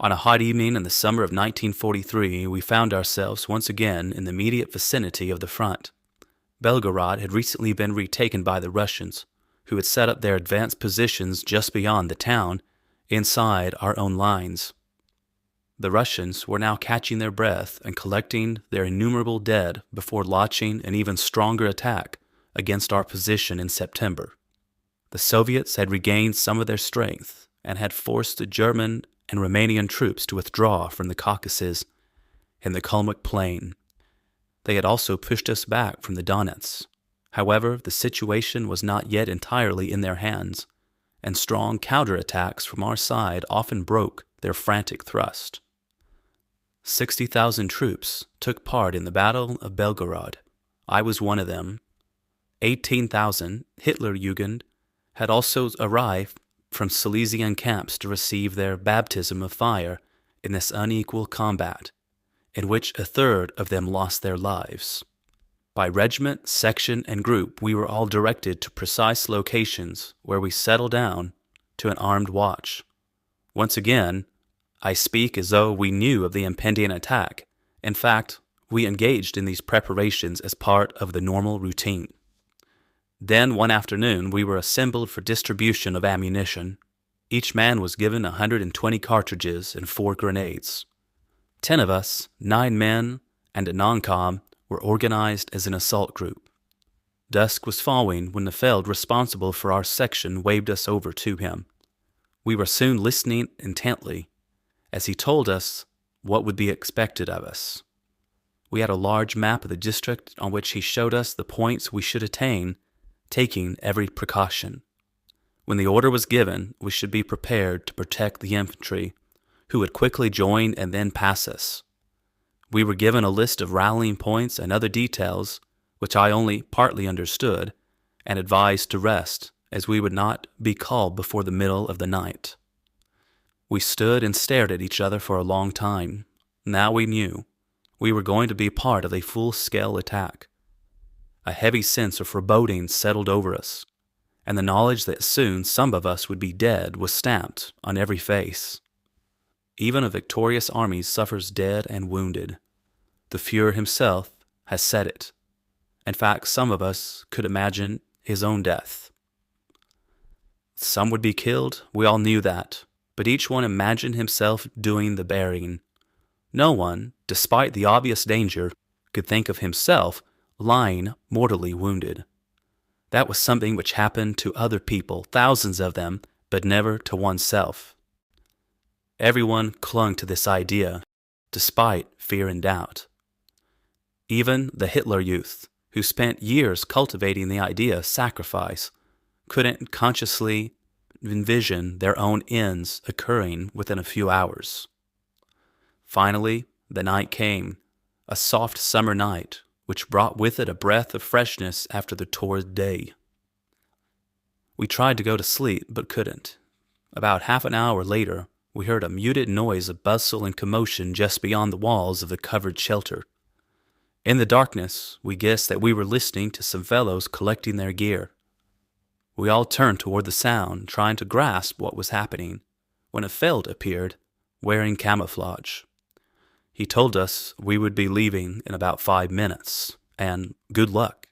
On a hot evening in the summer of 1943, we found ourselves once again in the immediate vicinity of the front. Belgorod had recently been retaken by the Russians, who had set up their advanced positions just beyond the town, inside our own lines. The Russians were now catching their breath and collecting their innumerable dead before launching an even stronger attack against our position in September. The Soviets had regained some of their strength and had forced the German and Romanian troops to withdraw from the Caucasus and the Kalmyk Plain. They had also pushed us back from the Donets. However, the situation was not yet entirely in their hands, and strong counterattacks from our side often broke their frantic thrust. 60,000 troops took part in the Battle of Belgorod. I was one of them. 18,000 Hitlerjugend had also arrived from Silesian camps to receive their baptism of fire in this unequal combat, in which a third of them lost their lives. By regiment, section, and group, we were all directed to precise locations where we settled down to an armed watch. Once again, I speak as though we knew of the impending attack. In fact, we engaged in these preparations as part of the normal routine. Then, one afternoon, we were assembled for distribution of ammunition. Each man was given 120 cartridges and 4 grenades. 10 of us, 9 men, and a non-com, were organized as an assault group. Dusk was falling when the Feld responsible for our section waved us over to him. We were soon listening intently as he told us what would be expected of us. We had a large map of the district on which he showed us the points we should attain, taking every precaution. When the order was given, we should be prepared to protect the infantry, who would quickly join and then pass us. We were given a list of rallying points and other details, which I only partly understood, and advised to rest, as we would not be called before the middle of the night. We stood and stared at each other for a long time. Now we knew we were going to be part of a full-scale attack. A heavy sense of foreboding settled over us, and the knowledge that soon some of us would be dead was stamped on every face. Even a victorious army suffers dead and wounded. The Fuhrer himself has said it. In fact, some of us could imagine his own death. Some would be killed, we all knew that, but each one imagined himself doing the burying. No one, despite the obvious danger, could think of himself lying mortally wounded. That was something which happened to other people, thousands of them, but never to oneself. Everyone clung to this idea, despite fear and doubt. Even the Hitler Youth, who spent years cultivating the idea of sacrifice, couldn't consciously envision their own ends occurring within a few hours. Finally, the night came, a soft summer night, which brought with it a breath of freshness after the torrid day. We tried to go to sleep, but couldn't. About half an hour later, we heard a muted noise of bustle and commotion just beyond the walls of the covered shelter. In the darkness, we guessed that we were listening to some fellows collecting their gear. We all turned toward the sound, trying to grasp what was happening, when a Feld appeared, wearing camouflage. He told us we would be leaving in about 5 minutes, and good luck.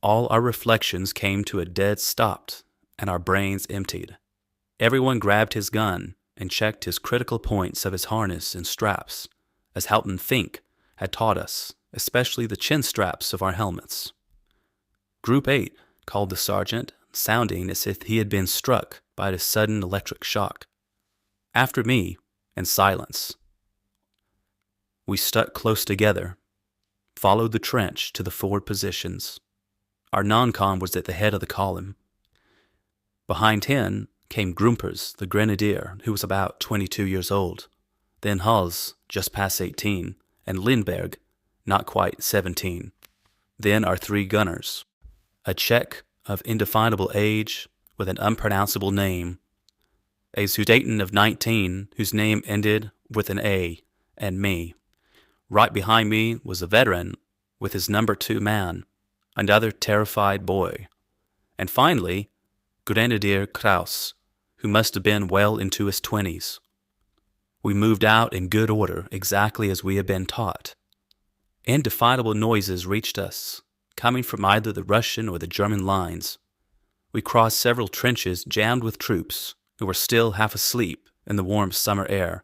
All our reflections came to a dead stop, and our brains emptied. Everyone grabbed his gun and checked his critical points of his harness and straps, as Hauptmann Fink had taught us, especially the chin straps of our helmets. Group 8, called the sergeant, sounding as if he had been struck by a sudden electric shock. After me, in silence. We stuck close together, followed the trench to the forward positions. Our non-com was at the head of the column. Behind him came Grumpers, the grenadier, who was about 22 years old, then Hals, just past 18, and Lindberg, not quite 17. Then our 3 gunners, a Czech of indefinable age with an unpronounceable name, a Sudeten of 19 whose name ended with an A, and me. Right behind me was a veteran with his number 2 man, another terrified boy, and finally, Grenadier Kraus, who must have been well into his 20s. We moved out in good order, exactly as we had been taught. Indefinable noises reached us, coming from either the Russian or the German lines. We crossed several trenches jammed with troops who were still half asleep in the warm summer air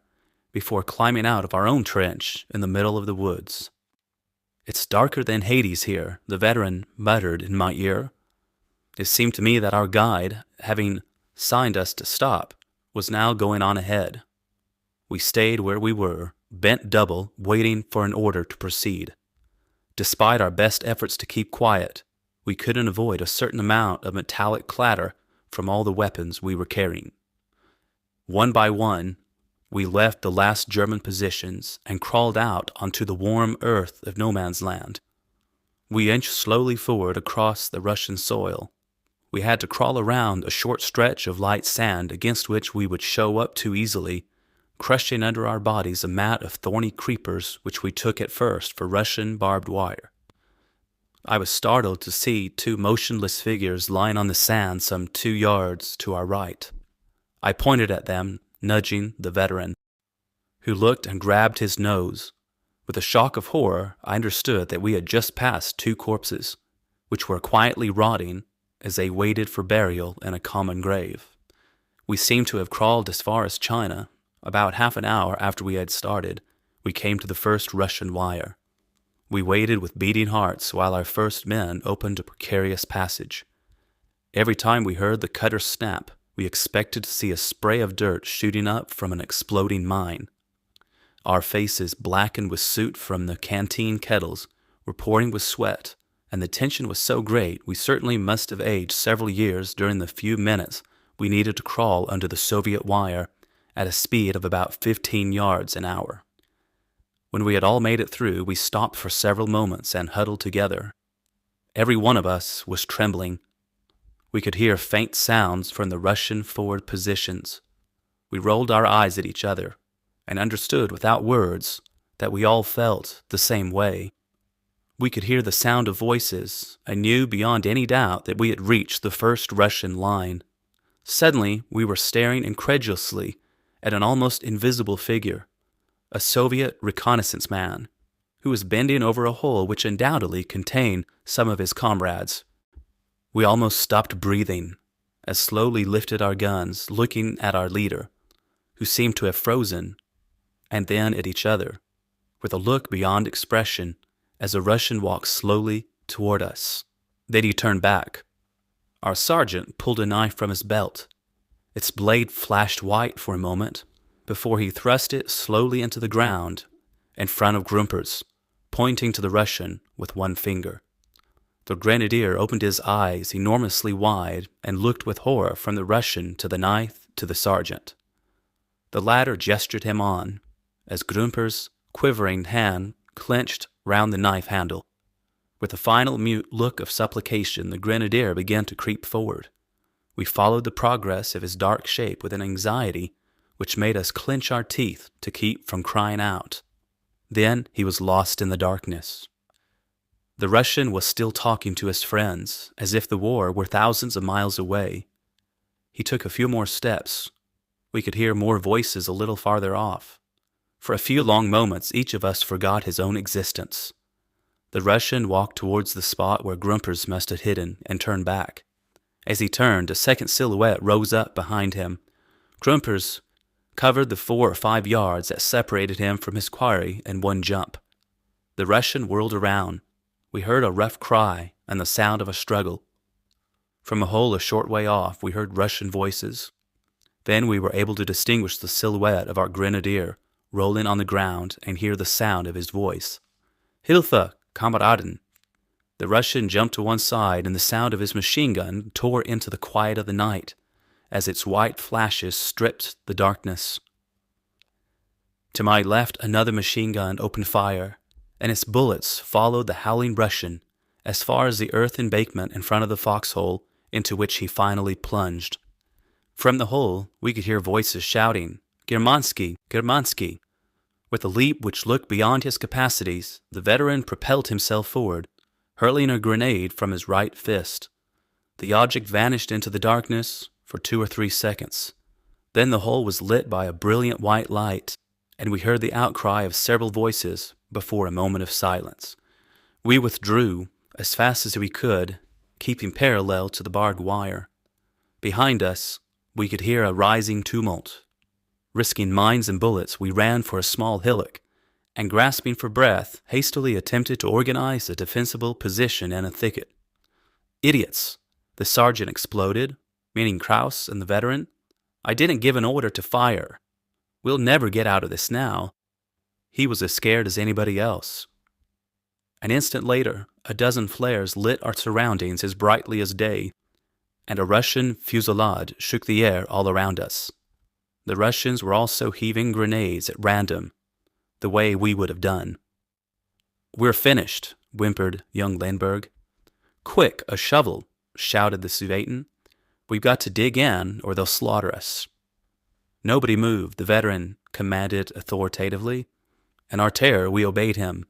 before climbing out of our own trench in the middle of the woods. "It's darker than Hades here," the veteran muttered in my ear. It seemed to me that our guide, having signed us to stop, was now going on ahead. We stayed where we were, bent double, waiting for an order to proceed. Despite our best efforts to keep quiet, we couldn't avoid a certain amount of metallic clatter from all the weapons we were carrying. One by one, we left the last German positions and crawled out onto the warm earth of no man's land. We inched slowly forward across the Russian soil. We had to crawl around a short stretch of light sand against which we would show up too easily, crushing under our bodies a mat of thorny creepers which we took at first for Russian barbed wire. I was startled to see two motionless figures lying on the sand some 2 yards to our right. I pointed at them, nudging the veteran, who looked and grabbed his nose. With a shock of horror, I understood that we had just passed 2 corpses, which were quietly rotting as they waited for burial in a common grave. We seemed to have crawled as far as China. About half an hour after we had started, we came to the first Russian wire. We waited with beating hearts while our first men opened a precarious passage. Every time we heard the cutter snap, we expected to see a spray of dirt shooting up from an exploding mine. Our faces, blackened with soot from the canteen kettles, were pouring with sweat, and the tension was so great we certainly must have aged several years during the few minutes we needed to crawl under the Soviet wire at a speed of about 15 yards an hour. When we had all made it through, we stopped for several moments and huddled together. Every one of us was trembling. We could hear faint sounds from the Russian forward positions. We rolled our eyes at each other and understood without words that we all felt the same way. We could hear the sound of voices and knew beyond any doubt that we had reached the first Russian line. Suddenly, we were staring incredulously at an almost invisible figure, a Soviet reconnaissance man, who was bending over a hole which undoubtedly contained some of his comrades. We almost stopped breathing, as slowly lifted our guns, looking at our leader, who seemed to have frozen, and then at each other, with a look beyond expression as the Russian walked slowly toward us. Then he turned back. Our sergeant pulled a knife from his belt. Its blade flashed white for a moment before he thrust it slowly into the ground in front of Grumpers, pointing to the Russian with one finger. The grenadier opened his eyes enormously wide and looked with horror from the Russian to the knife to the sergeant. The latter gestured him on, as Grumper's quivering hand clenched round the knife handle. With a final mute look of supplication, the grenadier began to creep forward. We followed the progress of his dark shape with an anxiety which made us clench our teeth to keep from crying out. Then he was lost in the darkness. The Russian was still talking to his friends, as if the war were thousands of miles away. He took a few more steps. We could hear more voices a little farther off. For a few long moments, each of us forgot his own existence. The Russian walked towards the spot where Grumpers must have hidden and turned back. As he turned, a second silhouette rose up behind him. Grumpers covered the 4 or 5 yards that separated him from his quarry in one jump. The Russian whirled around. We heard a rough cry and the sound of a struggle. From a hole a short way off, we heard Russian voices. Then we were able to distinguish the silhouette of our grenadier rolling on the ground and hear the sound of his voice. "Hilfe, Kameraden!" The Russian jumped to one side, and the sound of his machine gun tore into the quiet of the night as its white flashes stripped the darkness. To my left, another machine gun opened fire, and its bullets followed the howling Russian as far as the earth embankment in front of the foxhole into which he finally plunged. From the hole, we could hear voices shouting, "Germansky! Germansky!" With a leap which looked beyond his capacities, the veteran propelled himself forward, hurling a grenade from his right fist. The object vanished into the darkness for 2 or 3 seconds. Then the hole was lit by a brilliant white light, and we heard the outcry of several voices before a moment of silence. We withdrew as fast as we could, keeping parallel to the barbed wire. Behind us, we could hear a rising tumult. Risking mines and bullets, we ran for a small hillock, and grasping for breath, hastily attempted to organize a defensible position in a thicket. Idiots! The sergeant exploded, meaning Kraus and the veteran. I didn't give an order to fire. We'll never get out of this now. He was as scared as anybody else. An instant later, a dozen flares lit our surroundings as brightly as day, and a Russian fusillade shook the air all around us. The Russians were also heaving grenades at random, the way we would have done. "We're finished," whimpered young Lindbergh. "Quick, a shovel," shouted the Sudetan. "We've got to dig in, or they'll slaughter us." Nobody moved, the veteran commanded authoritatively. In our terror, we obeyed him.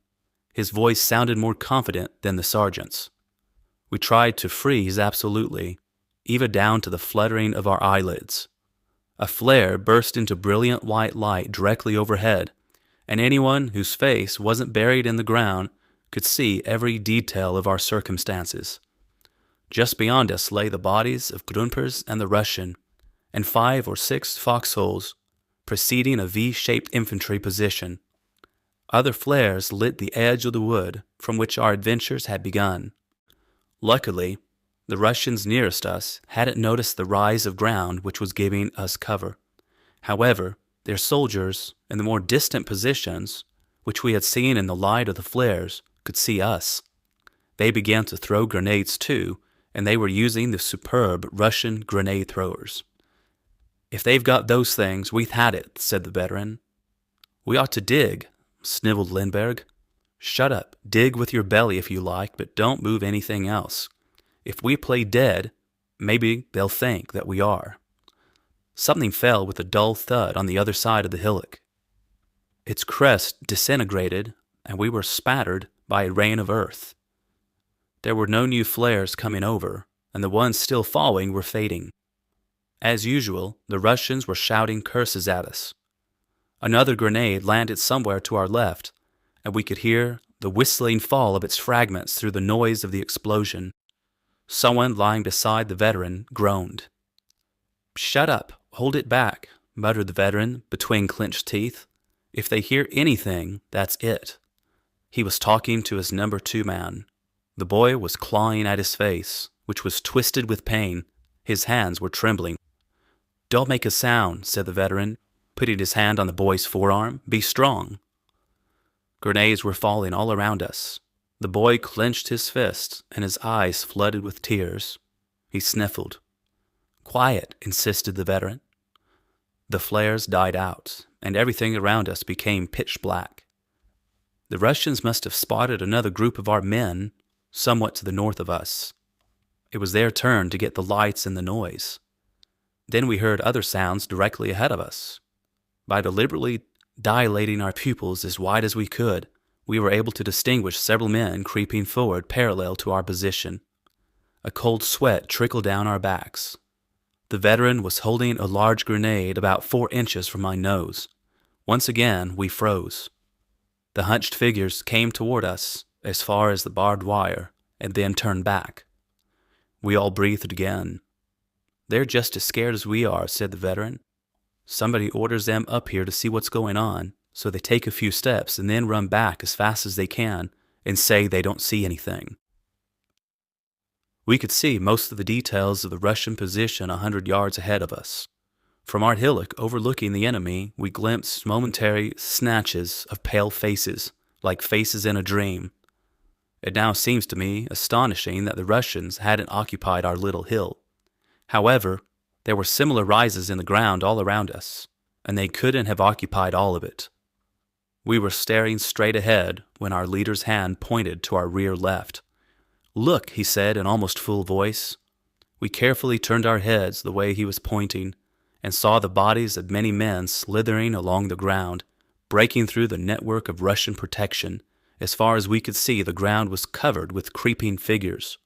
His voice sounded more confident than the sergeant's. We tried to freeze absolutely, even down to the fluttering of our eyelids. A flare burst into brilliant white light directly overhead, and anyone whose face wasn't buried in the ground could see every detail of our circumstances. Just beyond us lay the bodies of Grunpers and the Russian, and 5 or 6 foxholes preceding a V-shaped infantry position. Other flares lit the edge of the wood from which our adventures had begun. Luckily, the Russians nearest us hadn't noticed the rise of ground which was giving us cover. However, their soldiers in the more distant positions, which we had seen in the light of the flares, could see us. They began to throw grenades too, and they were using the superb Russian grenade throwers. "If they've got those things, we've had it," said the veteran. "We ought to dig," sniveled Lindbergh. "Shut up. Dig with your belly if you like, but don't move anything else. If we play dead, maybe they'll think that we are." Something fell with a dull thud on the other side of the hillock. Its crest disintegrated, and we were spattered by a rain of earth. There were no new flares coming over, and the ones still falling were fading. As usual, the Russians were shouting curses at us. Another grenade landed somewhere to our left, and we could hear the whistling fall of its fragments through the noise of the explosion. Someone lying beside the veteran groaned. "Shut up, hold it back," muttered the veteran between clenched teeth. "If they hear anything, that's it." He was talking to his number 2 man. The boy was clawing at his face, which was twisted with pain. His hands were trembling. "Don't make a sound," said the veteran, putting his hand on the boy's forearm. "Be strong." Grenades were falling all around us. The boy clenched his fists, and his eyes flooded with tears. He sniffled. "Quiet," insisted the veteran. The flares died out, and everything around us became pitch black. The Russians must have spotted another group of our men somewhat to the north of us. It was their turn to get the lights and the noise. Then we heard other sounds directly ahead of us. By deliberately dilating our pupils as wide as we could, we were able to distinguish several men creeping forward parallel to our position. A cold sweat trickled down our backs. The veteran was holding a large grenade about 4 inches from my nose. Once again, we froze. The hunched figures came toward us as far as the barbed wire and then turned back. We all breathed again. "They're just as scared as we are," said the veteran. "Somebody orders them up here to see what's going on, so they take a few steps and then run back as fast as they can and say they don't see anything." We could see most of the details of the Russian position 100 yards ahead of us. From our hillock overlooking the enemy, we glimpsed momentary snatches of pale faces, like faces in a dream. It now seems to me astonishing that the Russians hadn't occupied our little hill. However, there were similar rises in the ground all around us, and they couldn't have occupied all of it. We were staring straight ahead when our leader's hand pointed to our rear left. "Look," he said in almost full voice. We carefully turned our heads the way he was pointing, and saw the bodies of many men slithering along the ground, breaking through the network of Russian protection. As far as we could see, the ground was covered with creeping figures.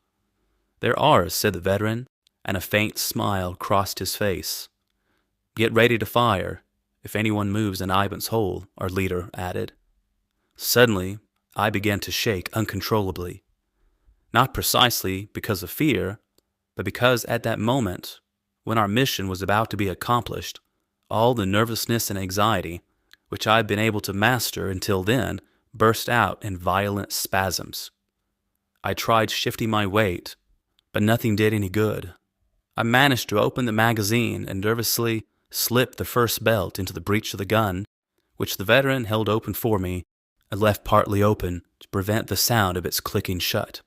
"They're ours," said the veteran, and a faint smile crossed his face. "Get ready to fire. if anyone moves in Ivan's hole, our leader added. Suddenly, I began to shake uncontrollably. Not precisely because of fear, but because at that moment, when our mission was about to be accomplished, all the nervousness and anxiety, which I had been able to master until then, burst out in violent spasms. I tried shifting my weight, but nothing did any good. I managed to open the magazine and nervously slipped the first belt into the breech of the gun, which the veteran held open for me and left partly open to prevent the sound of its clicking shut.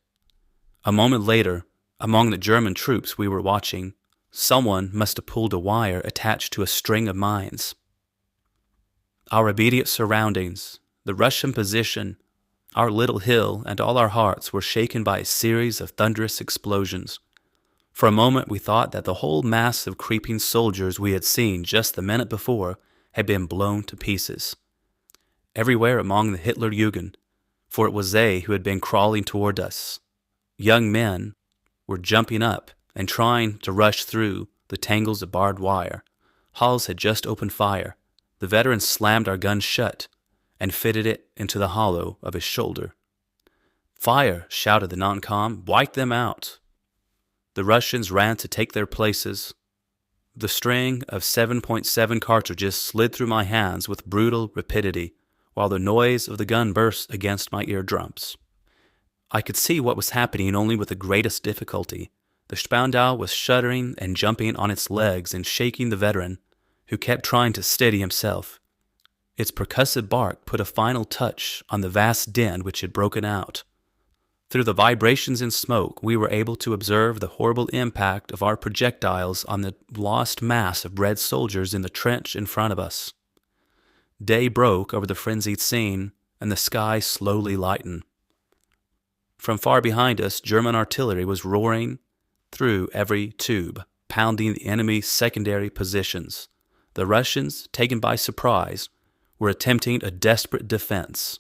A moment later, among the German troops we were watching, someone must have pulled a wire attached to a string of mines. Our immediate surroundings, the Russian position, our little hill, and all our hearts were shaken by a series of thunderous explosions. For a moment we thought that the whole mass of creeping soldiers we had seen just the minute before had been blown to pieces. Everywhere among the Hitlerjugend, for it was they who had been crawling toward us, young men were jumping up and trying to rush through the tangles of barbed wire. Hals had just opened fire. The veteran slammed our gun shut and fitted it into the hollow of his shoulder. "Fire!" shouted the non-com. "Wipe them out!" The Russians ran to take their places. The string of 7.7 cartridges slid through my hands with brutal rapidity, while the noise of the gun burst against my eardrums. I could see what was happening only with the greatest difficulty. The Spandau was shuddering and jumping on its legs and shaking the veteran, who kept trying to steady himself. Its percussive bark put a final touch on the vast din which had broken out. Through the vibrations and smoke, we were able to observe the horrible impact of our projectiles on the lost mass of red soldiers in the trench in front of us. Day broke over the frenzied scene, and the sky slowly lightened. From far behind us, German artillery was roaring through every tube, pounding the enemy's secondary positions. The Russians, taken by surprise, were attempting a desperate defense.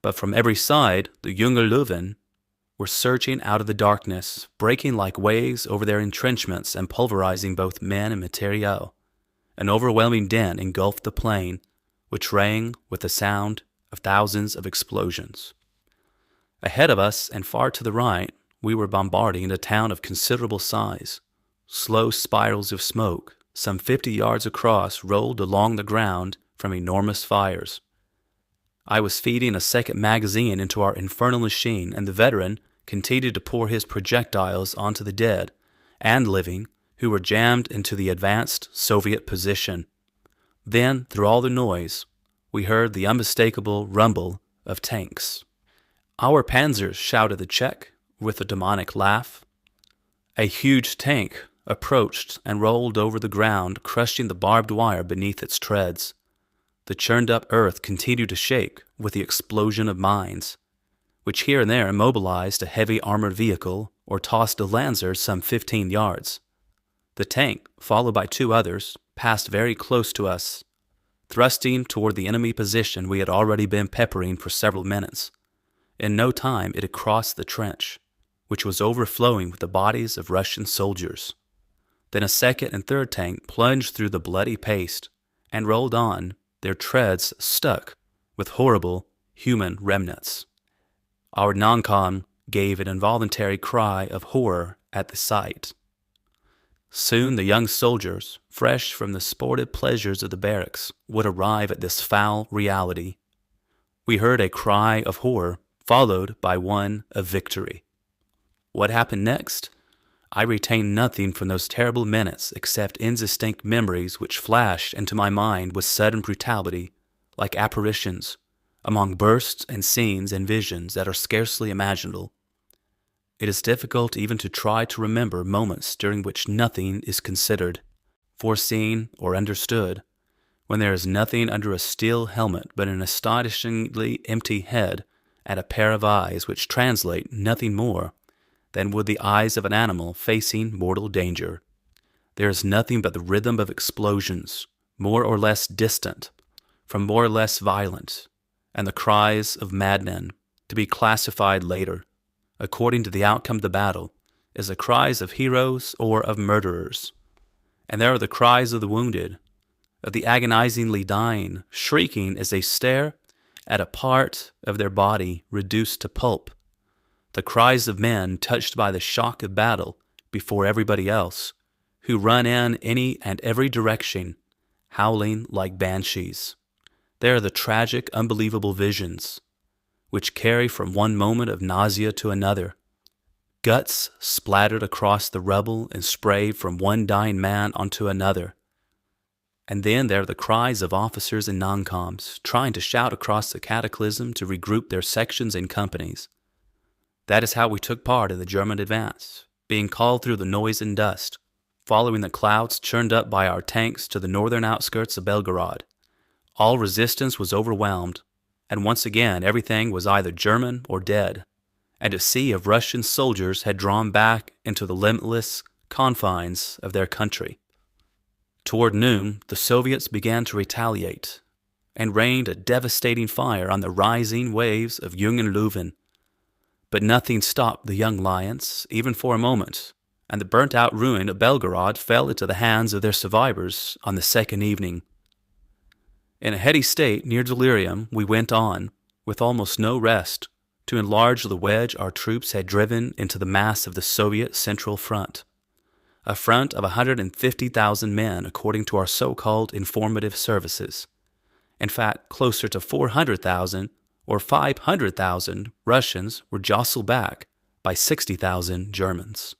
But from every side, the Junge Löwen were surging out of the darkness, breaking like waves over their entrenchments and pulverizing both men and materiel. An overwhelming din engulfed the plain, which rang with the sound of thousands of explosions. Ahead of us and far to the right, we were bombarding a town of considerable size. Slow spirals of smoke, some 50 yards across, rolled along the ground from enormous fires. I was feeding a second magazine into our infernal machine, and the veteran continued to pour his projectiles onto the dead and living who were jammed into the advanced Soviet position. Then, through all the noise, we heard the unmistakable rumble of tanks. "Our panzers!" shouted the Czech with a demonic laugh. A huge tank approached and rolled over the ground, crushing the barbed wire beneath its treads. The churned-up earth continued to shake with the explosion of mines, which here and there immobilized a heavy armored vehicle or tossed a Lancer some 15 yards. The tank, followed by two others, passed very close to us, thrusting toward the enemy position we had already been peppering for several minutes. In no time it had crossed the trench, which was overflowing with the bodies of Russian soldiers. Then a second and third tank plunged through the bloody paste and rolled on, their treads stuck with horrible human remnants. Our non-com gave an involuntary cry of horror at the sight. Soon the young soldiers, fresh from the sportive pleasures of the barracks, would arrive at this foul reality. We heard a cry of horror, followed by one of victory. What happened next? I retained nothing from those terrible minutes except indistinct memories which flashed into my mind with sudden brutality, like apparitions, among bursts and scenes and visions that are scarcely imaginable. It is difficult even to try to remember moments during which nothing is considered, foreseen, or understood, when there is nothing under a steel helmet but an astonishingly empty head and a pair of eyes which translate nothing more than would the eyes of an animal facing mortal danger. There is nothing but the rhythm of explosions, more or less distant, from more or less violent, and the cries of madmen, to be classified later, according to the outcome of the battle, as the cries of heroes or of murderers. And there are the cries of the wounded, of the agonizingly dying, shrieking as they stare at a part of their body reduced to pulp, the cries of men touched by the shock of battle before everybody else, who run in any and every direction, howling like banshees. They are the tragic, unbelievable visions which carry from one moment of nausea to another. Guts splattered across the rubble and spray from one dying man onto another. And then there are the cries of officers and non-coms trying to shout across the cataclysm to regroup their sections and companies. That is how we took part in the German advance, being called through the noise and dust, following the clouds churned up by our tanks to the northern outskirts of Belgorod. All resistance was overwhelmed, and once again everything was either German or dead, and a sea of Russian soldiers had drawn back into the limitless confines of their country. Toward noon, the Soviets began to retaliate and rained a devastating fire on the rising waves of Jung and Leuven. But nothing stopped the young lions, even for a moment, and the burnt-out ruin of Belgorod fell into the hands of their survivors on the second evening. In a heady state near delirium, we went on, with almost no rest, to enlarge the wedge our troops had driven into the mass of the Soviet Central Front. A front of 150,000 men, according to our so-called informative services. In fact, closer to 400,000 or 500,000 Russians were jostled back by 60,000 Germans.